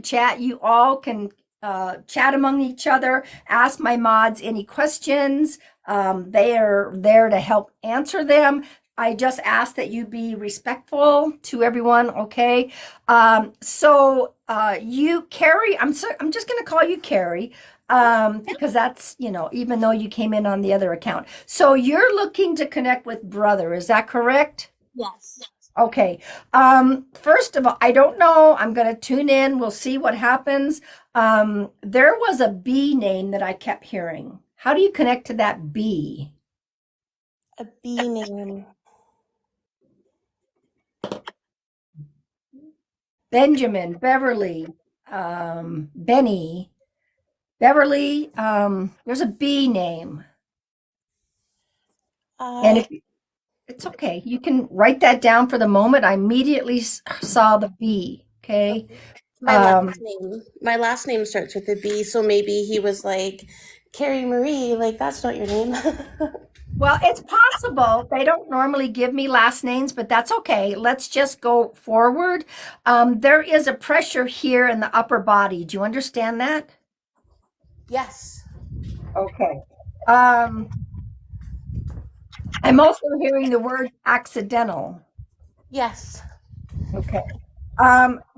chat. You all can chat among each other, ask my mods any questions. They are there to help answer them. I just ask that you be respectful to everyone, okay? You, Carrie, I'm just going to call you Carrie because that's, even though you came in on the other account. So you're looking to connect with brother, is that correct? Yes. Okay. First of all, I don't know. I'm going to tune in. We'll see what happens. There was a B name that I kept hearing. How do you connect to that B? A B name. Benjamin, Beverly, Benny, Beverly. There's a B name. And Uh, if it's okay, you can write that down for the moment. I immediately saw the B. Okay. my Um, last name. My last name starts with a B, so maybe he was like, Carrie Marie, like that's not your name. Well, it's possible. They don't normally give me last names, but that's okay. Let's just go forward. There is a pressure here in the upper body. Do you understand that? Yes. Okay. Um, I'm also hearing the word accidental. Yes. Okay.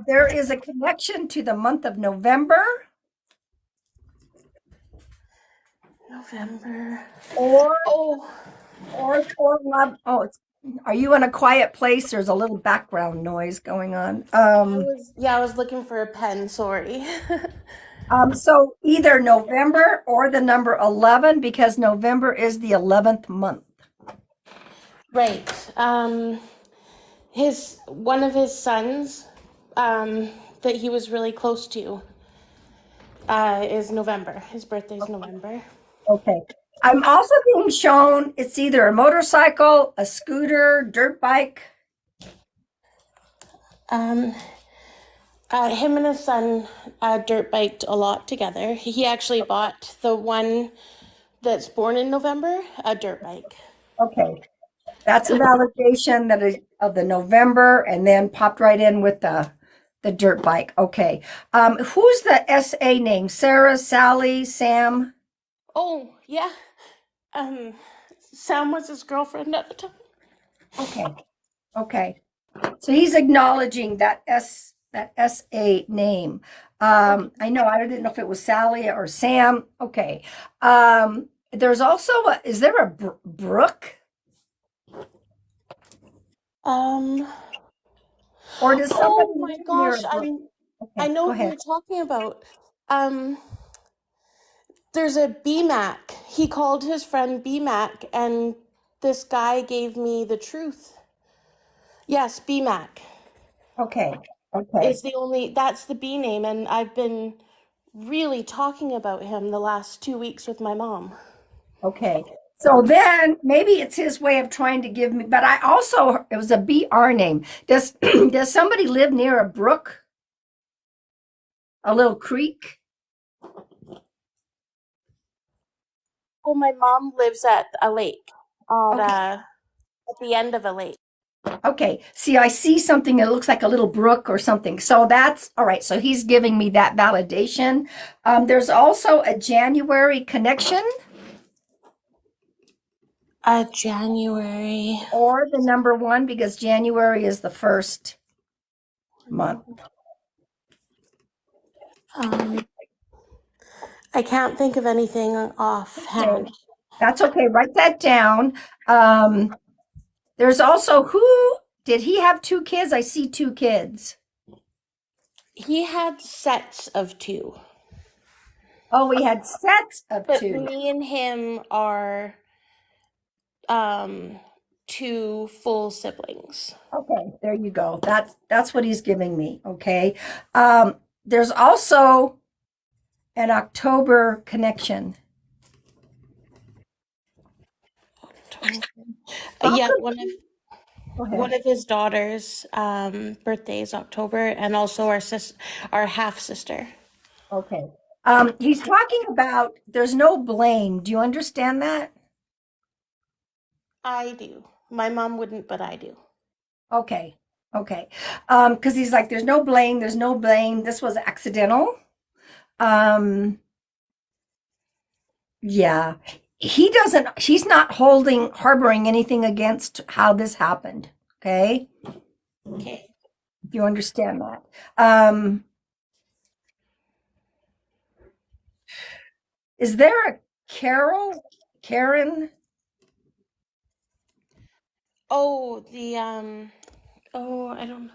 There is a connection to the month of November, November. or Oh, are you in a quiet place? There's a little background noise going on. I was looking for a pen, sorry. So either November or the number 11 because November is the 11th month. Right. His one of his sons, that he was really close to, is November. His birthday's November. Okay. I'm also being shown it's either a motorcycle, a scooter, dirt bike. Um, him and his son dirt biked a lot together. He actually bought the one that's born in November a dirt bike. Okay. That's a validation that is of the November and then popped right in with the dirt bike. Okay. Who's the SA name? Sarah, Sally, Sam? Oh yeah. Um, Sam was his girlfriend at the time. Okay. Okay. So he's acknowledging that SA name. Okay. I know I didn't know if it was Sally or Sam. Okay. There's also is there a Brooke Um. or does somebody Oh my live near gosh, a Brooke? I Okay, know go who ahead. you're talking about. Um. There's a BMAC. He called his friend BMAC, and this guy gave me the truth. Yes, BMAC Okay. Okay. is the only, that's the B name, and I've been really talking about him the last 2 weeks with my mom. Okay. So then maybe it's his way of trying to give me, but I also it was a BR name. Does does somebody live near a brook, a little creek? Oh, my mom lives at a lake, Okay. at the end of a lake. Okay. See, I see something that looks like a little brook or something. So that's all right. So he's giving me that validation. There's also a January connection January. or the number one because January is the first month. Um, I can't think of anything Okay. offhand. That's okay. Write that down. Um, there's also who did he have two kids? I see two kids. He had sets of two, Oh, we had sets of but two. me and him are um two full siblings. Okay, there you go. That's what he's giving me. Okay. There's also an October connection. How Yeah, come? Go one ahead. of his daughters' birthday is October, and also our half sister. Okay. He's talking about there's no blame. Do you understand that? I do. My mom wouldn't, but I do. Okay. Okay. Because he's like, there's no blame, there's no blame. This was accidental. Um, yeah. He's not harboring anything against how this happened. Okay. Okay. If you understand that. Um, is there a Karen? Oh, oh, I don't know.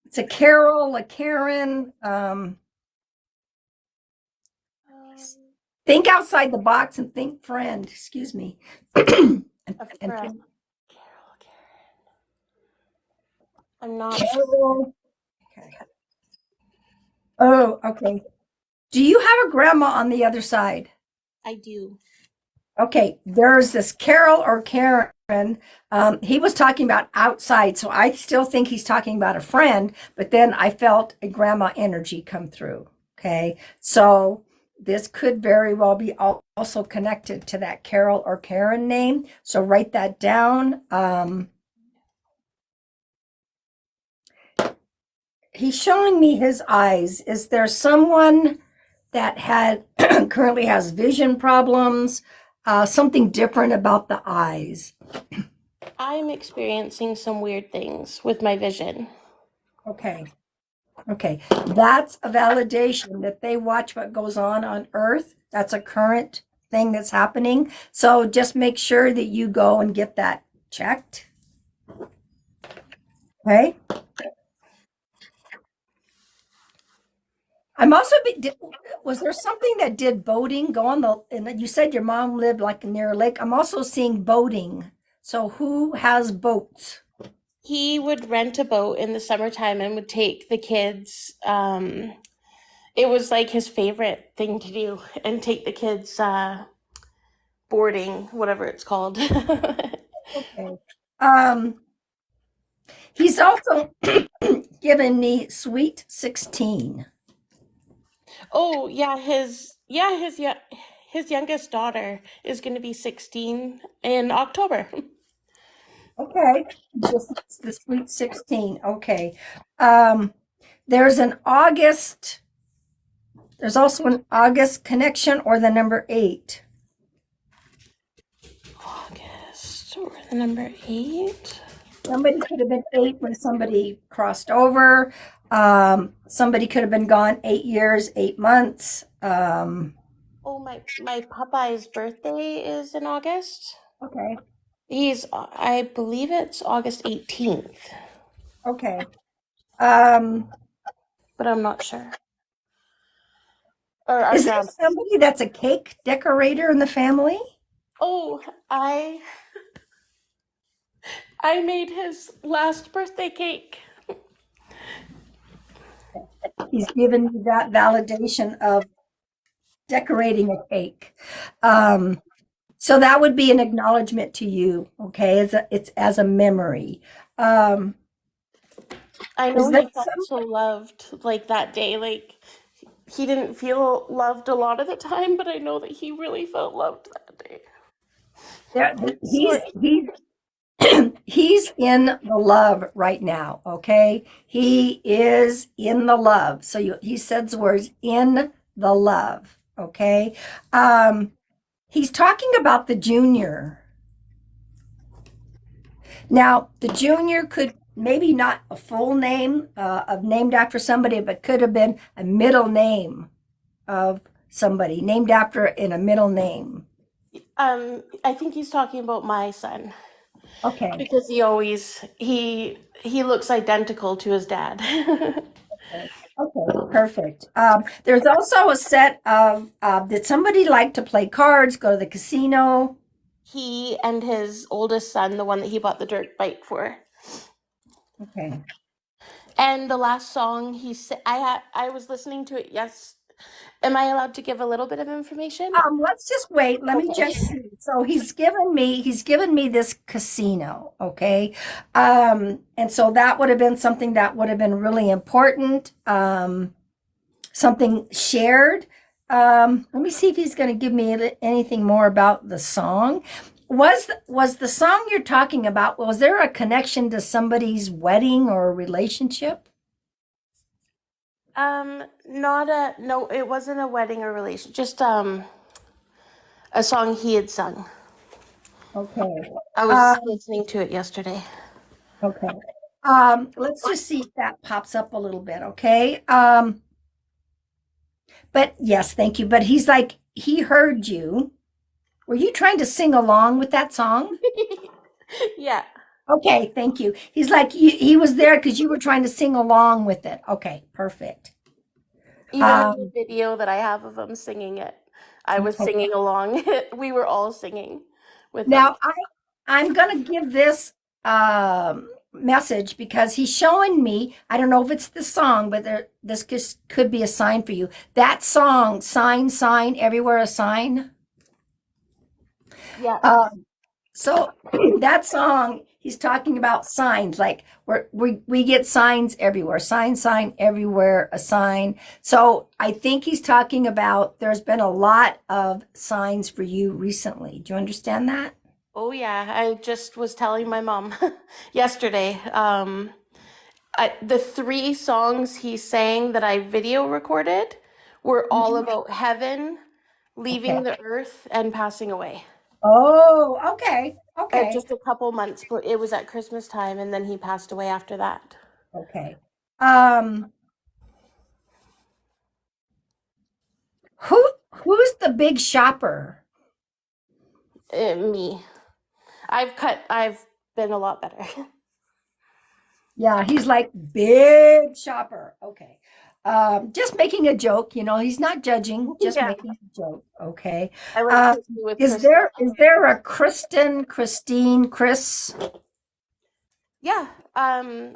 It's a Carol, a Karen. Um, Think outside the box and think friend. Excuse me. and, a and friend. think I'm not sure. Carol. Okay. Oh, okay. Do you have a grandma on the other side? I do. Okay, there's this Carol or Karen. He was talking about outside, so I still think he's talking about a friend, but then I felt a grandma energy come through. Okay, so this could very well be also connected to that Carol or Karen name. So write that down. He's showing me his eyes. Is there someone that had currently has vision problems? Something different about the eyes. I'm experiencing some weird things with my vision. Okay. Okay. That's a validation that they watch what goes on Earth. That's a current thing that's happening. So just make sure that you go and get that checked. Okay. I'm also, was there something that did boating go on and you said your mom lived like near a lake. I'm also seeing boating. So who has boats? He would rent a boat in the summertime and would take the kids. It was like his favorite thing to do, and take the kids boarding, whatever it's called. Okay. Um, he's also given me Sweet 16. Oh yeah, his youngest daughter is going to be 16 in October. Okay. Just the Sweet 16. Okay. Um, there's an August, there's also an August connection or the number 8. August or the number 8. Somebody could have been 8 when somebody crossed over. Somebody could have been gone 8 years, 8 months. Oh, my Popeye's birthday is in August. Okay. I believe it's August 18th, Okay. Um, but I'm not sure. Or our is there grandma. somebody that's a cake decorator in the family? Oh, I made his last birthday cake. He's given me that validation of decorating a cake. So that would be an acknowledgement to you, okay? It's as a memory. Um, I is know that he felt so loved like that day. Like he didn't feel loved a lot of the time, but I know that he really felt loved that day. there? Sorry. He's in the love right now, okay? He is in the love. So he said the words in the love, okay? He's talking about the junior. Now, the junior could maybe not a full name of named after somebody, but could have been a middle name of somebody named after in a middle name. I think he's talking about my son Okay. because he looks identical to his dad. Okay, perfect. There's also a set of, did somebody like to play cards, go to the casino? He and his oldest son, the one that he bought the dirt bike for. Okay. And the last song I was listening to it. Yes. Am I allowed to give a little bit of information? Let's just wait. Let me Okay. just see. So he's given me this casino, okay? And so that would have been something that would have been really important. Something shared. Let me see if he's going to give me anything more about the song. Was the song you're talking about, was there a connection to somebody's wedding or relationship? Not a no. It wasn't a wedding or relation. Just a song he had sung. Okay. I was Um, listening to it yesterday. okay. Let's just see if that pops up a little bit, okay? But yes, thank you. But he's like, he heard you. Were you trying to sing along with that song? Yeah. Okay, thank you. He's like, he was there because you were trying to sing along with it. Okay, perfect. Even in the Um, video that I have of him singing it, I was okay. singing along. We were all singing with him. Now I'm gonna give this message because he's showing me. I don't know if it's the song, but this could be a sign for you. That song, sign, sign, everywhere a sign. Yeah. Um, So that song, he's talking about signs, like we get signs everywhere, sign everywhere, a sign. So I think he's talking about there's been a lot of signs for you recently. Do you understand that? Oh yeah. I just was telling my mom yesterday. The three songs he sang that I video recorded were all Mhm. about heaven, Okay. leaving the earth, and passing away. Oh, okay. Okay. Just a couple months, but it was at Christmas time, and then he passed away after that. Okay. Um, who's the big shopper? Me. I've been a lot better. Yeah, he's like big shopper. Okay. Just making a joke, he's not judging, just Yeah. making a joke. Okay. I like Um, cooking with is Kristen. there a Kristen, Christine, Chris? Yeah.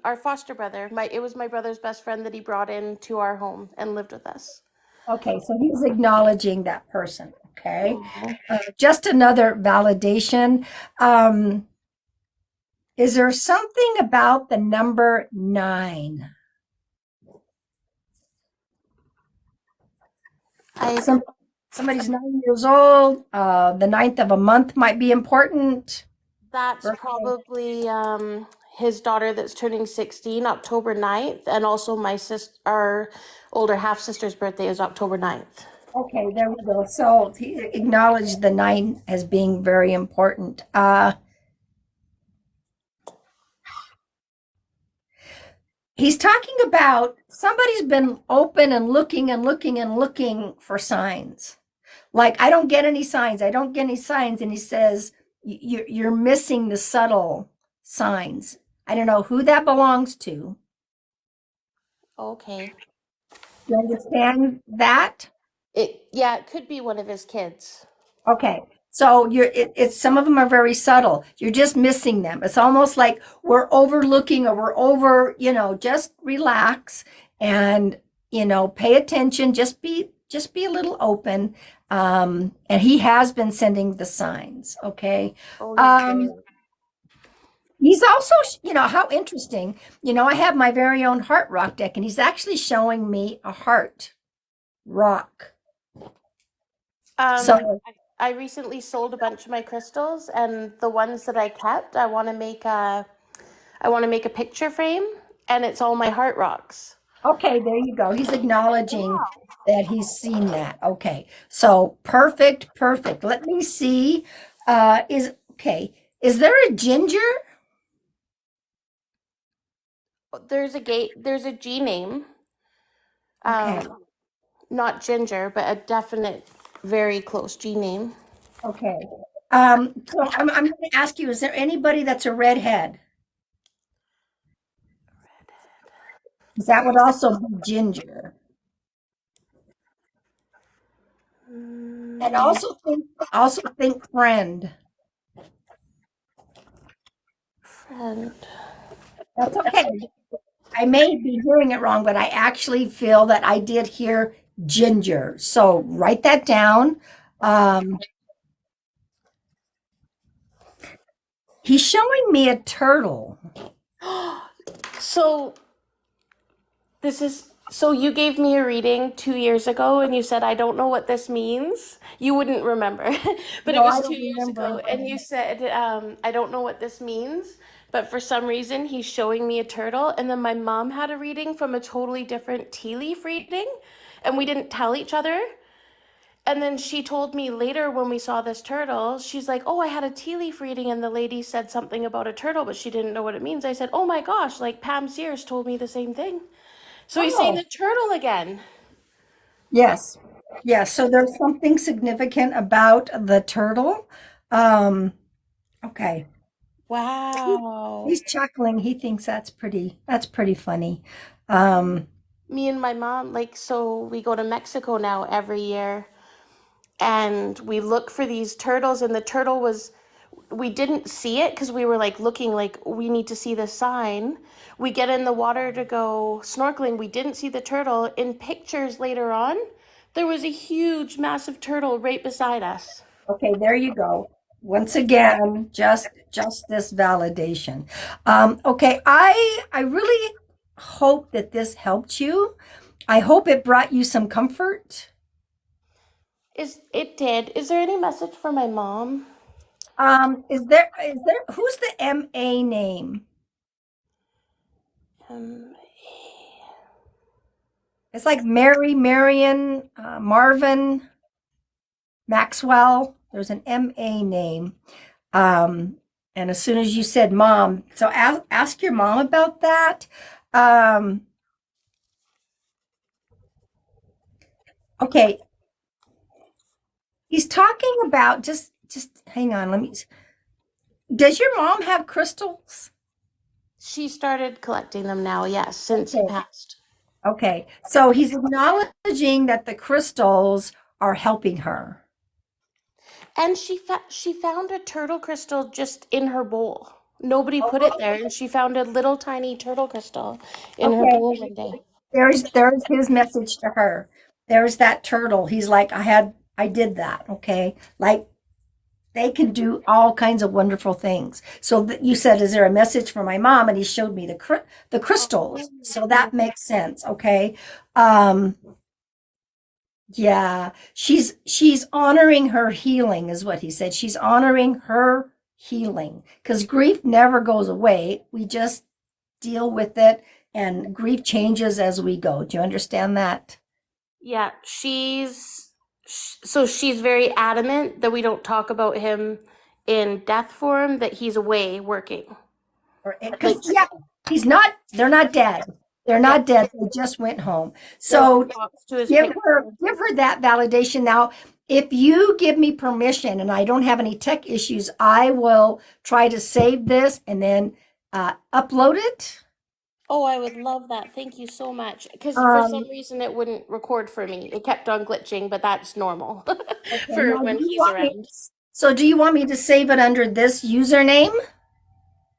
Our foster brother. It was my brother's best friend that he brought in to our home and lived with us. Okay, so he's acknowledging that person. Okay. Aw. Just another validation. Um, is there something about the number 9? I Some somebody's 9 years old. The ninth of a month might be important. That's Birthday. probably his daughter that's turning 16, October 9th, and also our older half sister's birthday is October 9th. Okay, there we go. So he acknowledged the 9 as being very important. He's talking about somebody's been open and looking and looking and looking for signs. Like, I don't get any signs. I don't get any signs. And he says, You're missing the subtle signs. I don't know who that belongs to. Okay. You understand that? Yeah, it could be one of his kids. Okay. So it's some of them are very subtle. You're just missing them. It's almost like we're overlooking or we're over, just relax and, pay attention. Just be a little open. And he has been sending the signs. Okay. Oh, he's Um, great. he's also, how interesting, I have my very own heart rock deck and he's actually showing me a heart rock. Um, So I recently sold a bunch of my crystals, and the ones that I kept, I want to make a picture frame, and it's all my heart rocks. okay, there you go. He's acknowledging that he's seen that. Okay. So perfect, perfect. Let me see. Is okay. Is there a ginger? There's a G name. Okay. Um, Not Ginger, but a definite, very close G name. Okay. So I'm going to ask you, is there anybody that's a redhead? 'Cause that would also be ginger. And Mm, also think friend. friend. That's okay. I may be hearing it wrong, but I actually feel that I did hear ginger. So write that down. Um, he's showing me a turtle. So this is So you gave me a reading 2 years ago and you said, I don't know what this means. You wouldn't remember, but it No, was I two don't years ago. remember. And you said, I don't know what this means, but for some reason he's showing me a turtle. And then my mom had a reading from a totally different tea leaf reading, and we didn't tell each other. And then she told me later when we saw this turtle, she's like, oh, I had a tea leaf reading and the lady said something about a turtle, but she didn't know what it means. I said, oh my gosh, like Pam Sears told me the same thing. So he's saying Oh, the turtle again. yes. Yes. So there's something significant about the turtle. Um, okay. Wow. He's chuckling. He thinks that's pretty funny. Um, Me and my mom, like, so we go to Mexico now every year and we look for these turtles, and the turtle was, we didn't see it because we were like looking like we need to see the sign. We get in the water to go snorkeling. We didn't see the turtle. In pictures later on, there was a huge, massive turtle right beside us. okay, there you go. Once again, just this validation. Okay, I really hope that this helped you. I hope it brought you some comfort. Is it did? Is there any message for my mom? Is there who's the MA name? Um, It's like Mary, Marion, Marvin, Maxwell. There's an MA name. Um, and as soon as you said mom, so ask your mom about that. Um, okay, he's talking about just hang on, let me. Does your mom have crystals? she started collecting them now, yes, since he Okay. passed. Okay. So he's acknowledging that the crystals are helping her. And she found a turtle crystal just in her bowl. Nobody put it Oh, there, and she found a little tiny turtle crystal in her okay. bowl one day. There's his message to her. There's that turtle. He's like, I did that. Okay. Like they can do all kinds of wonderful things. So you said, is there a message for my mom? And he showed me the crystals. So that makes sense. Okay. Um, yeah, she's honoring her healing is what he said. She's honoring her healing because grief never goes away. We just deal with it and grief changes as we go. Do you understand that? Yeah, so she's very adamant that we don't talk about him in death form, that he's away working. Or Like, because yeah, they're not dead. They're yep, not dead. They just went home. yep, So talks to his give picture. her that validation. Now, if you give me permission and I don't have any tech issues, I will try to save this and then upload it. Oh, I would love that. Thank you so much. Because for some Um, reason it wouldn't record for me. It kept on glitching, but that's normal okay. for Now, when he's around. do you want me to save it under this username?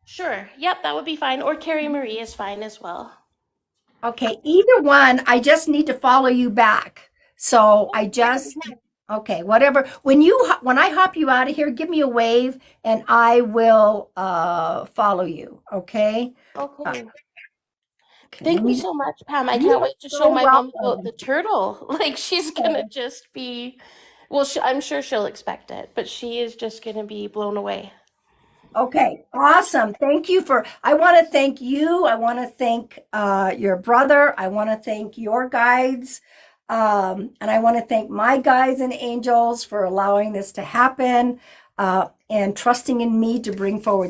Sure. Yep, that would be fine. Or Carrie Marie is fine as well. Okay. Either one. I just need to follow you back. So I just okay. Whatever. When I hop you out of here, give me a wave and I will follow you. Okay. Uh, Okay. okay. Thank you so much, Pam. I You can't are wait to show so my mom about welcome. the turtle. Like, she's gonna just be, well, I'm sure she'll expect it, but she is just gonna be blown away. Okay, awesome. Thank you I want to thank you. I want to thank your brother. I want to thank your guides. And I want to thank my guides and angels for allowing this to happen and trusting in me to bring forward